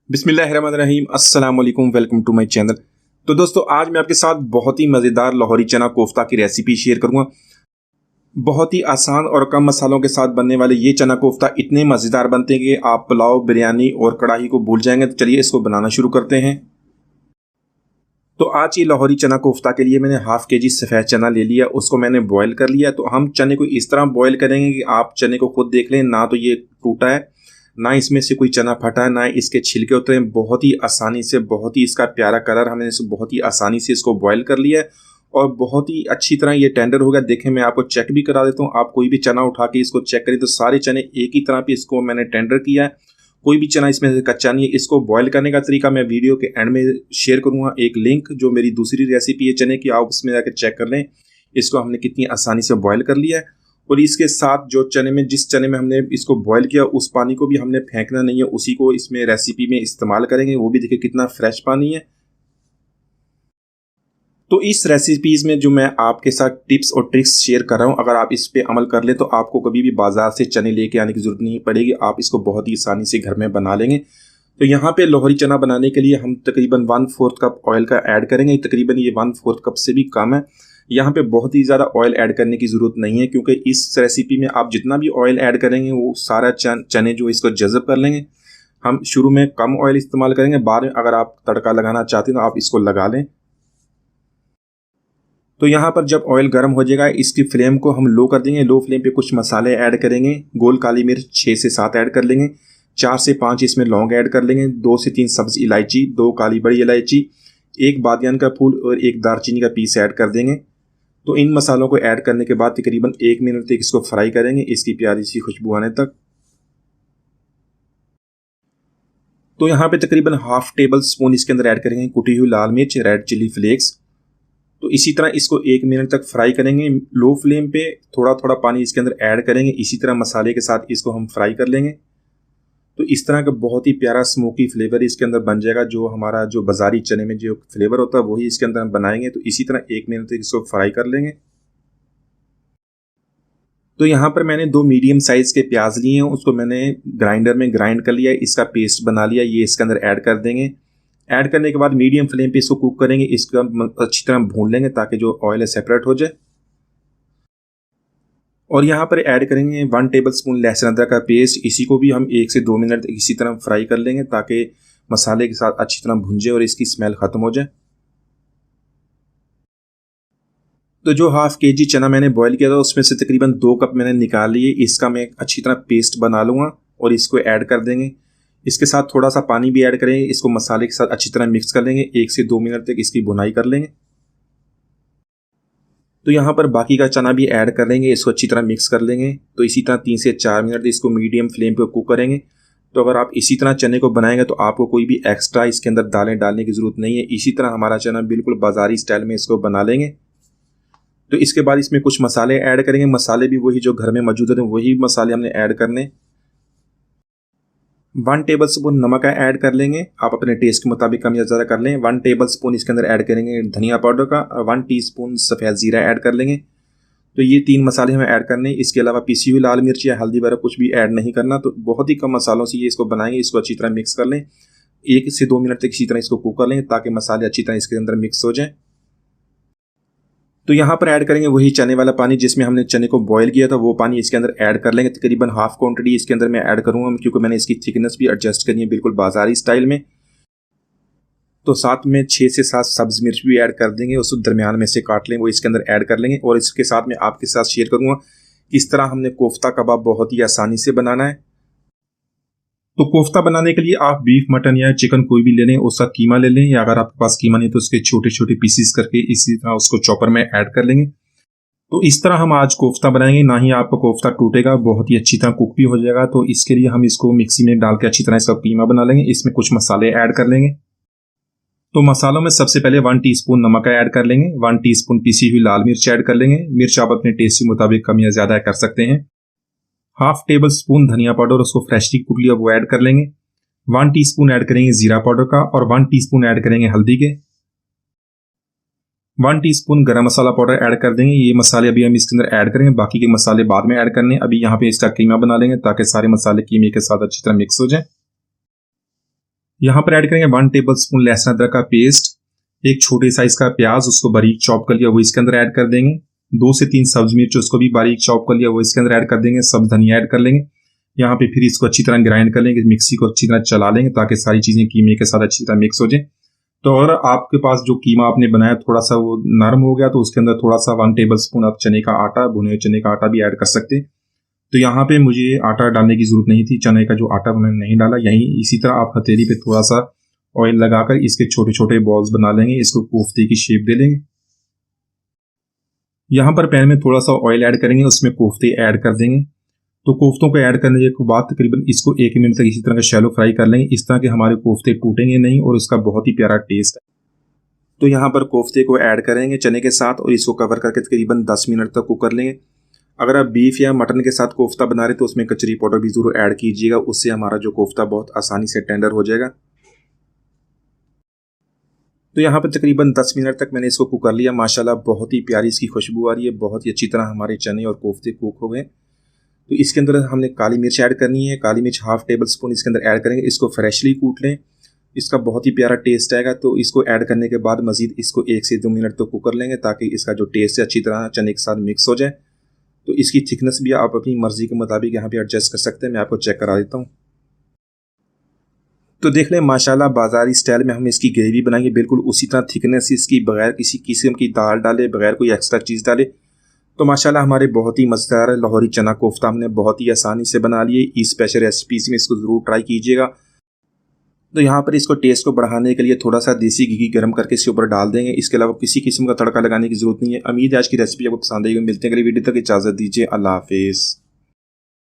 बिस्मिल्लाहिर्रहमानिर्रहीम, अस्सलाम वालेकुम, वेलकम टू माय चैनल। तो दोस्तों, आज मैं आपके साथ बहुत ही मज़ेदार लाहौरी चना कोफ्ता की रेसिपी शेयर करूंगा। बहुत ही आसान और कम मसालों के साथ बनने वाले ये चना कोफ्ता इतने मज़ेदार बनते हैं कि आप पुलाव, बिरयानी और कढ़ाई को भूल जाएंगे। तो चलिए इसको बनाना शुरू करते हैं। तो आज ये लाहौरी चना कोफ्ता के लिए मैंने हाफ के जी सफ़ेद चना ले लिया, उसको मैंने बॉयल कर लिया। तो हम चने को इस तरह बॉयल करेंगे कि आप चने को खुद देख लें, ना तो ये टूटा है, ना इसमें से कोई चना फटा है, ना इसके छिलके उतरे हैं। बहुत ही आसानी से, बहुत ही इसका प्यारा कलर, हमने इसे बहुत ही आसानी से इसको बॉयल कर लिया है और बहुत ही अच्छी तरह ये टेंडर हो गया। देखें, मैं आपको चेक भी करा देता हूँ। आप कोई भी चना उठा के इसको चेक करें तो सारे चने एक ही तरह पे इसको मैंने टेंडर किया है, कोई भी चना इसमें से कच्चा नहीं है। इसको बॉयल करने का तरीका मैं वीडियो के एंड में शेयर करूँगा, एक लिंक जो मेरी दूसरी रेसिपी है चने की, आप उसमें जाकर चेक कर लें इसको हमने कितनी आसानी से बॉयल कर लिया है। और इसके साथ जो चने में, जिस चने में हमने इसको बॉयल किया, उस पानी को भी हमने फेंकना नहीं है, उसी को इसमें रेसिपी में इस्तेमाल करेंगे। वो भी देखिए कितना फ्रेश पानी है। तो इस रेसिपीज़ में जो मैं आपके साथ टिप्स और ट्रिक्स शेयर कर रहा हूँ, अगर आप इस पे अमल कर लें तो आपको कभी भी बाजार से चने लेके आने की ज़रूरत नहीं पड़ेगी। आप इसको बहुत ही आसानी से घर में बना लेंगे। तो यहाँ पे लाहौरी चना बनाने के लिए हम तकरीबन 1/4 कप ऑयल का ऐड करेंगे। तकरीबन ये 1/4 कप से भी कम है। यहाँ पे बहुत ही ज़्यादा ऑयल ऐड करने की ज़रूरत नहीं है, क्योंकि इस रेसिपी में आप जितना भी ऑयल ऐड करेंगे वो सारा चने जो इसको जज़ब कर लेंगे। हम शुरू में कम ऑयल इस्तेमाल करेंगे, बाद में अगर आप तड़का लगाना चाहते हैं तो आप इसको लगा लें। तो यहाँ पर जब ऑयल गर्म हो जाएगा, इसकी फ्लेम को हम लो कर देंगे। लो फ्लेम पे कुछ मसाले ऐड करेंगे। गोल काली मिर्च 6 से 7 ऐड कर लेंगे। 4 से 5 इसमें लौंग ऐड कर लेंगे। 2 से 3 सब्ज़ इलायची, 2 काली बड़ी इलायची, 1 बादियान का फूल और 1 दालचीनी का पीस ऐड कर देंगे। तो इन मसालों को ऐड करने के बाद तकरीबन 1 मिनट तक इसको फ्राई करेंगे, इसकी प्यारी सी खुशबू आने तक। तो यहाँ पे तकरीबन हाफ टेबल स्पून इसके अंदर ऐड करेंगे कुटी हुई लाल मिर्च, रेड चिली फ्लेक्स। तो इसी तरह इसको 1 मिनट तक फ्राई करेंगे। लो फ्लेम पे थोड़ा थोड़ा पानी इसके अंदर ऐड करेंगे। इसी तरह मसाले के साथ इसको हम फ्राई कर लेंगे। तो इस तरह का बहुत ही प्यारा स्मोकी फ्लेवर इसके अंदर बन जाएगा। जो हमारा जो बाजारी चने में जो फ्लेवर होता है वही इसके अंदर हम बनाएंगे। तो इसी तरह 1 मिनट तक इसको फ्राई कर लेंगे। तो यहाँ पर मैंने 2 मीडियम साइज़ के प्याज लिए हैं, उसको मैंने ग्राइंडर में ग्राइंड कर लिया है, इसका पेस्ट बना लिया। ये इसके अंदर ऐड कर देंगे। ऐड करने के बाद मीडियम फ्लेम पे इसको कुक करेंगे। इसको अच्छी तरह भून लेंगे ताकि जो ऑयल है सेपरेट हो जाए। और यहाँ पर ऐड करेंगे 1 टेबल स्पून लहसुन अदरक का पेस्ट। इसी को भी हम 1 से 2 मिनट इसी तरह फ्राई कर लेंगे ताकि मसाले के साथ अच्छी तरह भुन जाए और इसकी स्मेल ख़त्म हो जाए। तो जो हाफ के जी चना मैंने बॉईल किया था उसमें से तकरीबन 2 कप मैंने निकाल लिए। इसका मैं अच्छी तरह पेस्ट बना लूँगा और इसको ऐड कर देंगे। इसके साथ थोड़ा सा पानी भी ऐड करेंगे। इसको मसाले के साथ अच्छी तरह मिक्स कर लेंगे। 1 से 2 मिनट तक इसकी भुनाई कर लेंगे। तो यहाँ पर बाकी का चना भी ऐड कर लेंगे, इसको अच्छी तरह मिक्स कर लेंगे। तो इसी तरह 3 से 4 मिनट इसको मीडियम फ्लेम पे कुक करेंगे। तो अगर आप इसी तरह चने को बनाएंगे तो आपको कोई भी एक्स्ट्रा इसके अंदर दालें डालने की ज़रूरत नहीं है। इसी तरह हमारा चना बिल्कुल बाज़ारी स्टाइल में इसको बना लेंगे। तो इसके बाद इसमें कुछ मसाले ऐड करेंगे। मसाले भी वही जो घर में मौजूद होते हैं वही मसाले हमने ऐड करने। 1 टेबल स्पून नमक ऐड कर लेंगे, आप अपने टेस्ट के मुताबिक कम या ज़्यादा कर लें। 1 टेबल स्पून इसके अंदर ऐड करेंगे धनिया पाउडर का और 1 टीस्पून सफ़ेद ज़ीरा ऐड कर लेंगे। तो ये 3 मसाले हमें ऐड करने। इसके अलावा पिसी हुई लाल मिर्च या हल्दी वगैरह कुछ भी ऐड नहीं करना। तो बहुत ही कम मसालों से ये इसको बनाएंगे। इसको अच्छी तरह मिक्स कर लें। 1 से 2 मिनट तक इसी तरह इसको कुक कर लेंगे ताकि मसाले अच्छी तरह इसके अंदर मिक्स हो जाएँ। तो यहाँ पर ऐड करेंगे वही चने वाला पानी जिसमें हमने चने को बॉईल किया था, वो पानी इसके अंदर ऐड कर लेंगे। तकरीबन हाफ क्वांटिटी इसके अंदर मैं ऐड करूँगा, क्योंकि मैंने इसकी थिकनेस भी एडजस्ट करनी है बिल्कुल बाजारी स्टाइल में। तो साथ में 6 से 7 सब्ज़ मिर्च भी ऐड कर देंगे, उसको दरमियान में से काट लें, वो इसके अंदर ऐड कर लेंगे। और इसके साथ में आपके साथ शेयर करूँगा किस तरह हमने कोफ्ता कबाब बहुत ही आसानी से बनाना है। तो कोफ्ता बनाने के लिए आप बीफ, मटन या चिकन कोई भी ले लें, उसका कीमा ले लें, या अगर आपके पास कीमा नहीं तो उसके छोटे छोटे पीसीस करके इसी तरह उसको चॉपर में ऐड कर लेंगे। तो इस तरह हम आज कोफ्ता बनाएंगे, ना ही आपका कोफ्ता टूटेगा, बहुत ही अच्छी तरह कुक भी हो जाएगा। तो इसके लिए हम इसको मिक्सी में डाल के अच्छी तरह इसका कीमा बना लेंगे। इसमें कुछ मसाले ऐड कर लेंगे। तो मसालों में सबसे पहले 1 टीस्पून नमक ऐड कर लेंगे। 1 टीस्पून पिसी हुई लाल मिर्च ऐड कर लेंगे। मिर्च आप अपने टेस्ट के मुताबिक कम या ज़्यादा कर सकते हैं। हाफ टेबल स्पून धनिया पाउडर, उसको फ्रेशली कुट लिया, वो ऐड कर लेंगे। 1 टीस्पून ऐड करेंगे जीरा पाउडर का और 1 टीस्पून ऐड करेंगे हल्दी के। 1 टीस्पून गरम मसाला पाउडर ऐड कर देंगे। ये मसाले अभी हम इसके अंदर ऐड करेंगे, बाकी के मसाले बाद में ऐड करने। अभी यहाँ पे इसका कीमा बना लेंगे ताकि सारे मसाले कीमे के साथ अच्छी तरह मिक्स हो जाए। यहाँ पर ऐड करेंगे 1 टेबल स्पून लहसुन अदरक का पेस्ट, एक छोटे साइज का प्याज उसको बारीक चॉप कर लिया वो इसके अंदर ऐड कर देंगे, 2 से 3 सब्ज मिर्च उसको भी बारीक चॉप कर लिया वो इसके अंदर ऐड कर देंगे, सब धनिया ऐड कर लेंगे। यहाँ पे फिर इसको अच्छी तरह ग्राइंड कर लेंगे, मिक्सी को अच्छी तरह चला लेंगे ताकि सारी चीज़ें कीमे के साथ अच्छी तरह मिक्स हो जाए। तो अगर आपके पास जो कीमा आपने बनाया थोड़ा सा वो नरम हो गया तो उसके अंदर थोड़ा सा 1 टेबल स्पून आप चने का आटा, भुने हुए चने का आटा भी ऐड कर सकते। तो यहाँ पे मुझे आटा डालने की जरूरत नहीं थी, चने का जो आटा मैंने नहीं डाला। यहीं इसी तरह आप हथेली पे थोड़ा सा ऑयल लगाकर इसके छोटे छोटे बॉल्स बना लेंगे, इसको कोफ्ते की शेप दे देंगे। यहाँ पर पैन में थोड़ा सा ऑयल ऐड करेंगे, उसमें कोफ्ते ऐड कर देंगे। तो कोफ्तों को ऐड करने के बाद तकरीबन इसको 1 मिनट तक इसी तरह का शैलो फ्राई कर लेंगे, इस तरह के हमारे कोफ्ते टूटेंगे नहीं और इसका बहुत ही प्यारा टेस्ट है। तो यहाँ पर कोफ्ते को ऐड करेंगे चने के साथ और इसको कवर करके तकरीबन 10 मिनट तक कुक कर लेंगे। अगर आप बीफ या मटन के साथ कोफ्ता बना रहे तो उसमें कचरी पाउडर भी ज़रूर ऐड कीजिएगा, उससे हमारा जो कोफ्ता बहुत आसानी से टेंडर हो जाएगा। तो यहाँ पर तकरीबन 10 मिनट तक मैंने इसको कुक कर लिया। माशाल्लाह बहुत ही प्यारी इसकी खुशबू आ रही है, बहुत ही अच्छी तरह हमारे चने और कोफ्ते कुक हो गए। तो इसके अंदर हमने काली मिर्च ऐड करनी है, काली मिर्च 1/2 टेबल स्पून इसके अंदर ऐड करेंगे, इसको फ्रेशली कूट लें, इसका बहुत ही प्यारा टेस्ट आएगा। तो इसको ऐड करने के बाद मज़ीद इसको 1 से 2 मिनट तो कुक कर लेंगे ताकि इसका जो टेस्ट है अच्छी तरह चने के साथ मिक्स हो जाए। तो इसकी थिकनेस भी आप अपनी मर्ज़ी के मुताबिक यहाँ पे एडजस्ट कर सकते हैं, मैं आपको चेक करा देता हूँ। तो देख लें माशाल्लाह बाज़ारी स्टाइल में हम इसकी ग्रेवी बनाएंगे, बिल्कुल उसी तरह थिकनेस इसकी, बगैर किसी किस्म की दाल डाले, बगैर कोई एक्स्ट्रा चीज़ डाले। तो माशाल्लाह हमारे बहुत ही मज़ेदार लाहौरी चना कोफ्ता हमने बहुत ही आसानी से बना लिए। इस स्पेशल रेसिपीज़ में इसको ज़रूर ट्राई कीजिएगा। तो यहाँ पर इसको टेस्ट को बढ़ाने के लिए थोड़ा सा देसी घी गर्म करके इसके ऊपर डाल देंगे, इसके अलावा किसी किस्म का तड़का लगाने की ज़रूरत नहीं है। उम्मीद है आज की रेसिपी आपको पसंद आएगी। मिलते हैं अगली वीडियो तक, इजाज़त दीजिए, अल्लाह हाफिज़।